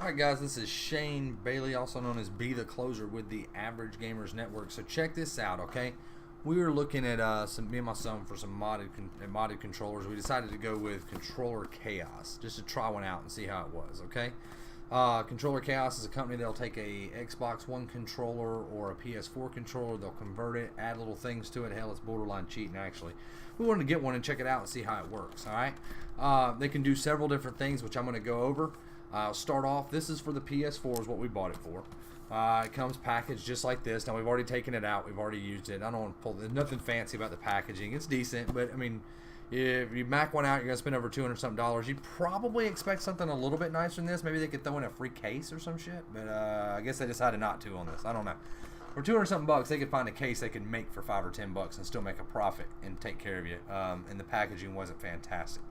Alright guys, this is Shane Bailey, also known as Be The Closer with the Average Gamers Network. So check this out, okay? We were looking at, me and my son for some modded controllers. We decided to go with Controller Chaos, just to try one out and see how it was, okay? Controller Chaos is a company that'll take a Xbox One controller or a PS4 controller, they'll convert it, add little things to it. Hell, it's borderline cheating actually. We wanted to get one and check it out and see how it works, alright? They can do several different things, which I'm going to go over. I'll start off, this is for the PS4 is what we bought it for. It comes packaged just like this. Now we've already taken it out, we've already used it. I don't want to pull, there's nothing fancy about the packaging. It's decent, but I mean, if you Mac one out, you're going to spend over $200 something. You probably expect something a little bit nicer than this. Maybe they could throw in a free case or some shit, but I guess they decided not to on this. I don't know. For 200 something bucks, they could find a case they could make for 5 or 10 bucks and still make a profit and take care of you. And the packaging wasn't fantastic.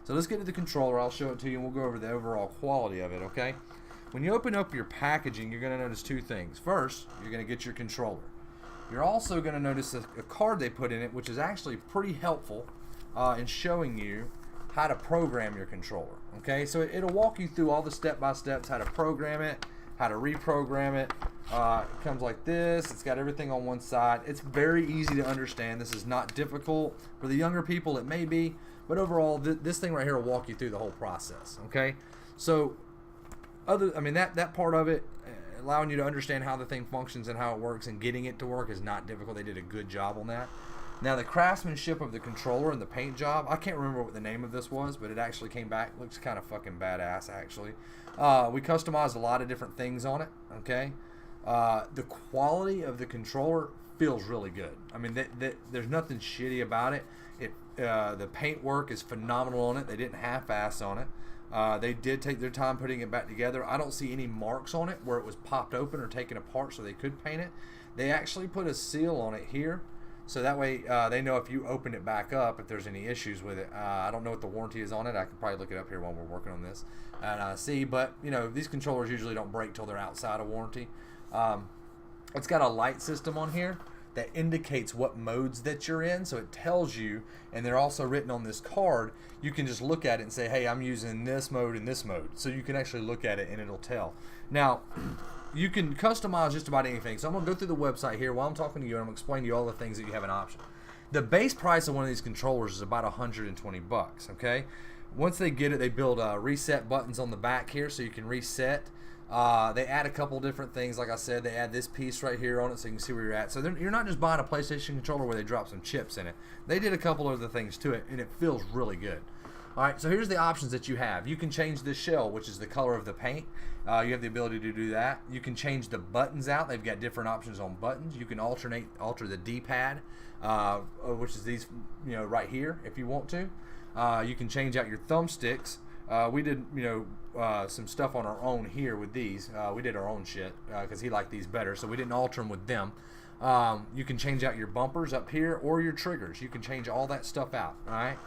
So let's get to the controller. I'll show it to you and we'll go over the overall quality of it, okay? When you open up your packaging, you're going to notice two things. First, you're going to get your controller. You're also going to notice a card they put in it, which is actually pretty helpful in showing you how to program your controller, okay? So it'll walk you through all the step-by-steps, how to program it, how to reprogram it. It comes like this. It's got everything on one side. It's very easy to understand. This is not difficult. For the younger people, it may be. But overall, this thing right here will walk you through the whole process, okay? So, that part of it, allowing you to understand how the thing functions and how it works and getting it to work is not difficult. They did a good job on that. Now, the craftsmanship of the controller and the paint job, I can't remember what the name of this was, but it actually came back. Looks kind of fucking badass, actually. We customized a lot of different things on it, okay? The quality of the controller feels really good. I mean, there's nothing shitty about it. The paint work is phenomenal on it. They didn't half-ass on it. They did take their time putting it back together. I don't see any marks on it where it was popped open or taken apart so they could paint it. They actually put a seal on it here, so that way they know if you open it back up if there's any issues with it. I don't know what the warranty is on it. I can probably look it up here while we're working on this and see. But you know, these controllers usually don't break till they're outside of warranty. It's got a light system on here that indicates what modes that you're in, so it tells you, and they're also written on this card. You can just look at it and say, hey, I'm using this mode and this mode, so you can actually look at it and it'll tell. Now, you can customize just about anything, so I'm going to go through the website here while I'm talking to you, and I'm going to explain to you all the things that you have an option. The base price of one of these controllers is about 120 bucks, okay? Once they get it, they build reset buttons on the back here so you can reset. They add a couple different things. Like I said, they add this piece right here on it so you can see where you're at. So you're not just buying a PlayStation controller where they drop some chips in it. They did a couple other things to it, and it feels really good. Alright, so here's the options that you have. You can change the shell, which is the color of the paint. You have the ability to do that. You can change the buttons out. They've got different options on buttons. You can alter the D-pad, which is these, right here, if you want to. You can change out your thumbsticks. We did, some stuff on our own here with these. We did our own shit because he liked these better, so we didn't alter them with them. You can change out your bumpers up here or your triggers. You can change all that stuff out, all right?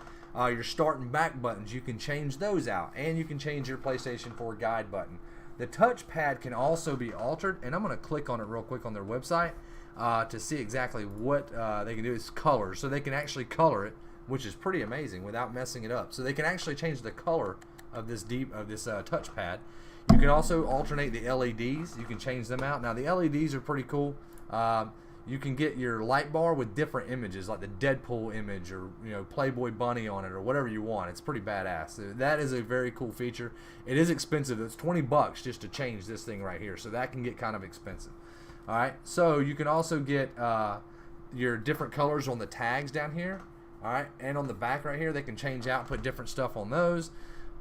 Your start and back buttons, you can change those out, and you can change your PlayStation 4 guide button. The touchpad can also be altered, and I'm going to click on it real quick on their website to see exactly what they can do. It's colors, so they can actually color it, which is pretty amazing without messing it up. So they can actually change the color of this touchpad. You can also alternate the LEDs. You can change them out. Now the LEDs are pretty cool. You can get your light bar with different images, like the Deadpool image or Playboy Bunny on it or whatever you want. It's pretty badass. That is a very cool feature. It is expensive. It's 20 bucks just to change this thing right here, so that can get kind of expensive. All right, so you can also get your different colors on the tags down here. All right, and on the back right here, they can change out, put different stuff on those.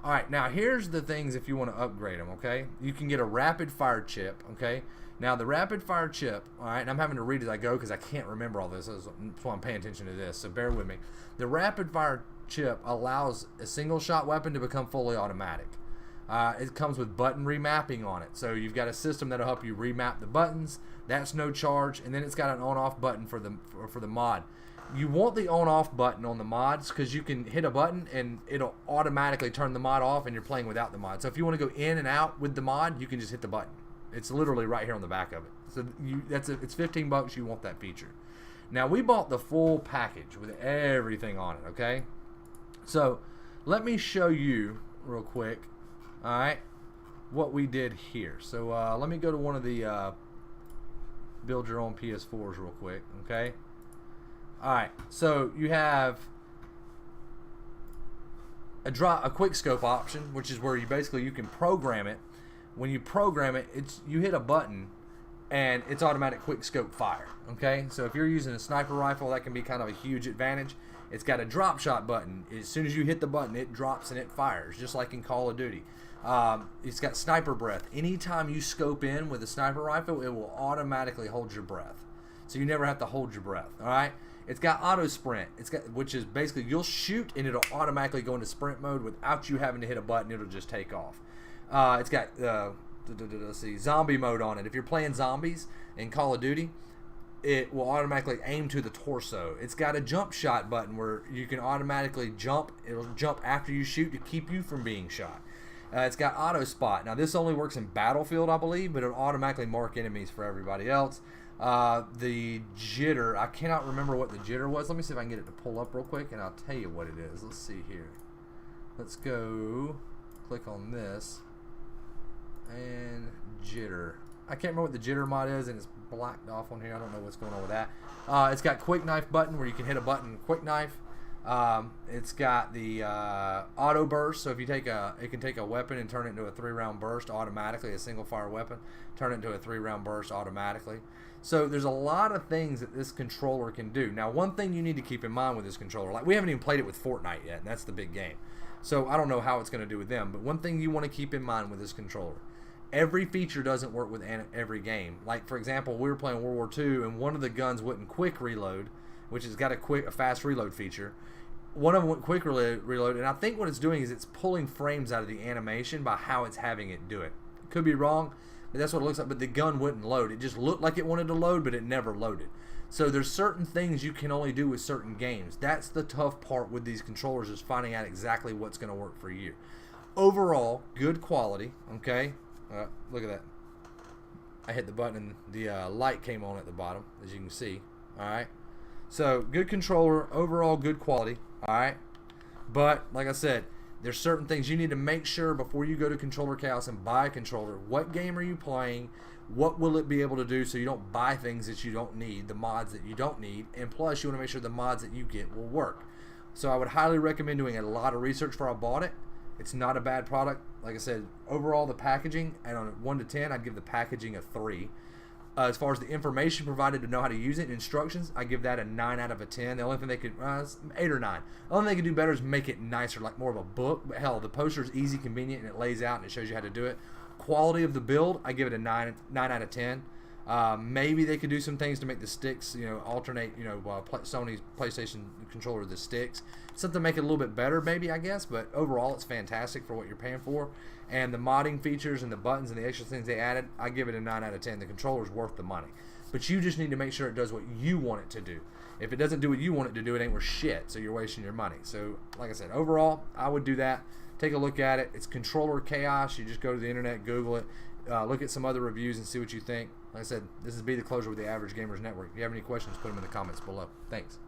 All right, now here's the things if you want to upgrade them, okay? You can get a rapid fire chip, okay? Now the rapid fire chip, all right, and I'm having to read as I go because I can't remember all this. That's why I'm paying attention to this, so bear with me. The rapid fire chip allows a single shot weapon to become fully automatic. It comes with button remapping on it, so you've got a system that'll help you remap the buttons. That's no charge, and then it's got an on-off button for the mod. You want the on-off button on the mods because you can hit a button and it'll automatically turn the mod off and you're playing without the mod. So if you want to go in and out with the mod, you can just hit the button. It's literally right here on the back of it. So it's 15 bucks. You want that feature. Now we bought the full package with everything on it, okay? So let me show you real quick. All right. what we did here. So let me go to one of the build your own PS4s real quick, okay? Alright, so you have a quick scope option, which is where you basically you can program it. When you program it, you hit a button and it's automatic quick scope fire, okay? So if you're using a sniper rifle, that can be kind of a huge advantage. It's got a drop shot button. As soon as you hit the button, it drops and it fires, just like in Call of Duty. It's got sniper breath. Anytime you scope in with a sniper rifle, it will automatically hold your breath. So you never have to hold your breath, all right? It's got auto sprint. Which is basically you'll shoot and it'll automatically go into sprint mode without you having to hit a button. It'll just take off. It's got let's see, zombie mode on it. If you're playing zombies in Call of Duty, it will automatically aim to the torso. It's got a jump shot button where you can automatically jump. It'll jump after you shoot to keep you from being shot. It's got auto spot. Now this only works in Battlefield, I believe, but it'll automatically mark enemies for everybody else. The jitter, I cannot remember what the jitter was. Let me see if I can get it to pull up real quick and I'll tell you what it is. Let's see here. Let's go click on this and jitter. I can't remember what the jitter mod is, and it's blacked off on here. I don't know what's going on with that. It's got quick knife button where you can hit a button quick knife. It's got the auto burst, so if you take it can take a weapon and turn it into a 3-round burst automatically, a single fire weapon, turn it into a 3-round burst automatically. So there's a lot of things that this controller can do. Now, one thing you need to keep in mind with this controller, like we haven't even played it with Fortnite yet, and that's the big game. So I don't know how it's going to do with them, but one thing you want to keep in mind with this controller, every feature doesn't work with every game. Like, for example, we were playing World War II, and one of the guns wouldn't quick reload, which has got a fast reload feature. One of them went quick reload, and I think what it's doing is it's pulling frames out of the animation by how it's having it do it. Could be wrong, but that's what it looks like. But the gun wouldn't load. It just looked like it wanted to load, but it never loaded. So there's certain things you can only do with certain games. That's the tough part with these controllers, is finding out exactly what's going to work for you. Overall, good quality, okay? Look at that. I hit the button and the light came on at the bottom, as you can see. Alright. So, good controller. Overall, good quality. Alright. But, like I said, there's certain things you need to make sure before you go to Controller Chaos and buy a controller. What game are you playing? What will it be able to do so you don't buy things that you don't need, the mods that you don't need, and plus you want to make sure the mods that you get will work. So I would highly recommend doing a lot of research before I bought it. It's not a bad product. Like I said, overall the packaging, and on a 1 to 10, I'd give the packaging a 3. As far as the information provided to know how to use it, instructions, I give that a 9 out of a 10. The only thing they could, 8 or 9. The only thing they could do better is make it nicer, like more of a book. But hell, the poster is easy, convenient, and it lays out and it shows you how to do it. Quality of the build, I give it a 9 out of 10. Maybe they could do some things to make the sticks, alternate, Sony's PlayStation controller with the sticks. Something to make it a little bit better, maybe, I guess. But overall, it's fantastic for what you're paying for. And the modding features and the buttons and the extra things they added, I give it a 9 out of 10. The controller's worth the money. But you just need to make sure it does what you want it to do. If it doesn't do what you want it to do, it ain't worth shit. So you're wasting your money. So, like I said, overall, I would do that. Take a look at it. It's Controller Chaos. You just go to the internet, Google it, look at some other reviews and see what you think. Like I said, this is Be the Closer with the Average Gamers Network. If you have any questions, put them in the comments below. Thanks.